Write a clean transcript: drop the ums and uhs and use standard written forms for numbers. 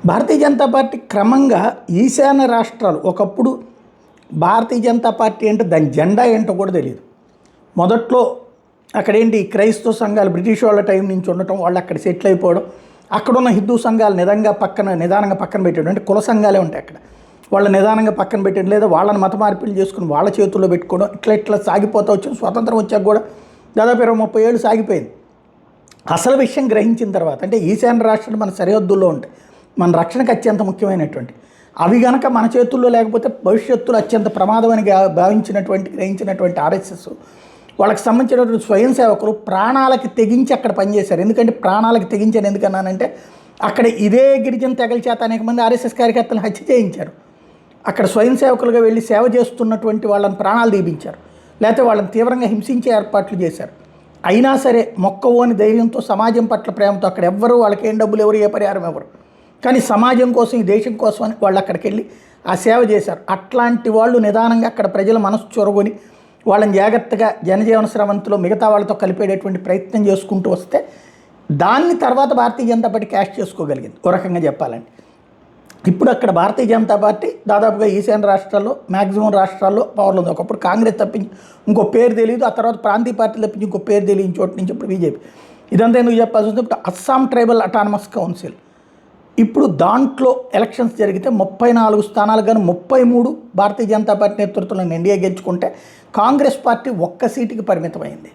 Bharatiya Janata party క్రమంగా ఈశాన్య రాష్ట్రాలు ఒకప్పుడు భారతీయ జనతా పార్టీ అంటే దాని జెండా ఏంటో కూడా తెలియదు. మొదట్లో అక్కడేంటి క్రైస్తవ సంఘాలు బ్రిటిష్ వాళ్ళ టైం నుంచి ఉండటం, వాళ్ళు అక్కడ సెటిల్ అయిపోవడం, అక్కడున్న హిందూ సంఘాలు నిదానంగా పక్కన పెట్టడం, అంటే కుల సంఘాలే ఉంటాయి అక్కడ, వాళ్ళ నిదానంగా పక్కన పెట్టడం, లేదా వాళ్ళని మత మార్పిడి చేసుకుని వాళ్ళ చేతుల్లో పెట్టుకోవడం, ఇట్లా సాగిపోతూ వచ్చింది. స్వతంత్రం వచ్చాక కూడా దాదాపు 20-30 ఏళ్ళు సాగిపోయింది. అసలు విషయం గ్రహించిన తర్వాత అంటే ఈశాన్య రాష్ట్రాలు మన సరిహద్దుల్లో ఉంటాయి, మన రక్షణకు అత్యంత ముఖ్యమైనటువంటి అవి గనక మన చేతుల్లో లేకపోతే భవిష్యత్తులో అత్యంత ప్రమాదమని గ్రహించినటువంటి ఆర్ఎస్ఎస్ వాళ్ళకి సంబంధించినటువంటి స్వయం సేవకులు ప్రాణాలకి తెగించి అక్కడ పనిచేశారు. ఎందుకంటే ప్రాణాలకి తెగించాను ఎందుకన్నానంటే అక్కడ ఇదే గిరిజన తెగల చేత అనేక మంది ఆర్ఎస్ఎస్ కార్యకర్తలు హత్య చేయించారు. అక్కడ స్వయం సేవకులుగా వెళ్ళి సేవ చేస్తున్నటువంటి వాళ్ళని ప్రాణాలు దీపించారు, లేకపోతే వాళ్ళని తీవ్రంగా హింసించే ఏర్పాట్లు చేశారు. అయినా సరే మొక్కవోని ధైర్యంతో సమాజం పట్ల ప్రేమతో అక్కడ ఎవ్వరు వాళ్ళకి ఏం డబ్బులు ఎవరు, ఏ పరిహారం ఎవరు, కానీ సమాజం కోసం ఈ దేశం కోసం అని వాళ్ళు అక్కడికి వెళ్ళి ఆ సేవ చేశారు. అట్లాంటి వాళ్ళు నిదానంగా అక్కడ ప్రజల మనసు చొరగొని వాళ్ళని జాగ్రత్తగా జనజీవన స్రవంతిలో మిగతా వాళ్ళతో కలిపేటటువంటి ప్రయత్నం చేసుకుంటూ వస్తే దాన్ని తర్వాత భారతీయ జనతా పార్టీ క్యాష్ చేసుకోగలిగింది ఓ రకంగా చెప్పాలంటే. ఇప్పుడు అక్కడ భారతీయ జనతా పార్టీ దాదాపుగా ఈశాన్య రాష్ట్రాల్లో మ్యాక్సిమం రాష్ట్రాల్లో పవర్లో ఉంది. ఒకప్పుడు కాంగ్రెస్ తప్పించి ఇంకో పేరు తెలియదు, ఆ తర్వాత ప్రాంతీయ పార్టీలు తప్పించి ఇంకో పేరు తెలియని చోటు నుంచి ఇప్పుడు బీజేపీ. ఇదంతా ఎందుకు చెప్పాల్సి వస్తుంది, ఇప్పుడు అస్సాం ట్రైబల్ అటానమస్ కౌన్సిల్ ఇప్పుడు దాంట్లో ఎలక్షన్స్ జరిగితే 34 స్థానాలు కానీ 33 భారతీయ జనతా పార్టీ నేతృత్వంలో ఎన్డీఏ గెలుచుకుంటే కాంగ్రెస్ పార్టీ ఒక్క సీటుకి పరిమితమైంది.